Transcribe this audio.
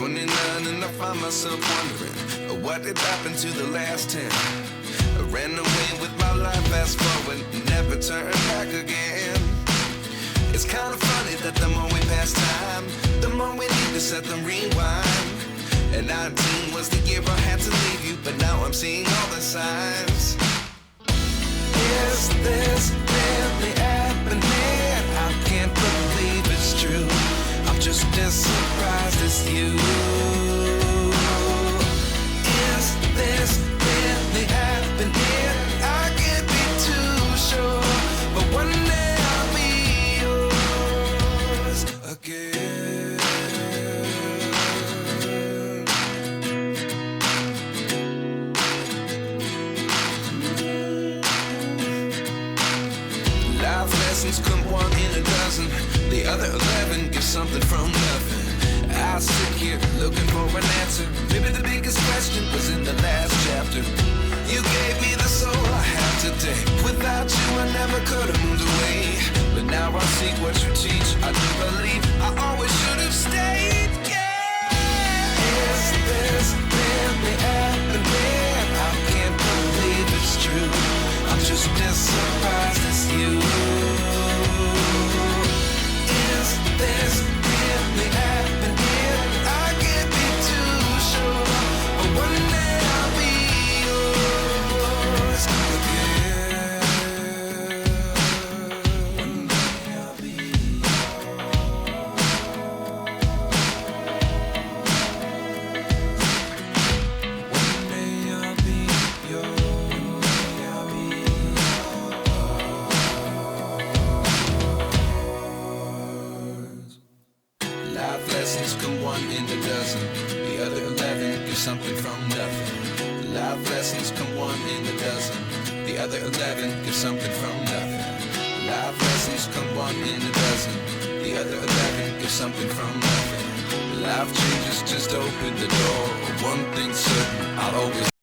29 and I find myself wondering what did happen to the last 10. I ran away with my life, fast forward, never turn back again. It's kind of funny that the more we pass time, the more we need to set them rewind. And 19 was the year I had to leave you, but now I'm seeing all the signs. Is this really happening? I can't believe it's true. I'm just as surprised as you. Is this really happening? I can't be too sure, but one day I'll be yours again. Life lessons come one in a dozen. The other 11 give something from nothing. I sit here looking for an answer. Maybe the biggest question was in the last chapter. You gave me the soul I have today. Without you I never could have moved away. But now I see what you teach. I do believe I always should have stayed. Yeah. Is this really happening? I can't believe it's true. I'm just as surprised as you. Is this really happening? I can't be too sure, but one day I'll be yours again. One day I'll be yours. One day I'll be yours. Life lessons come one in a dozen. The other 11 give something from nothing. Life lessons come one in a dozen. The other 11 give something from nothing. Life lessons come one in a dozen. The other 11 give something from nothing. Life changes just open the door. One thing's certain, I'll always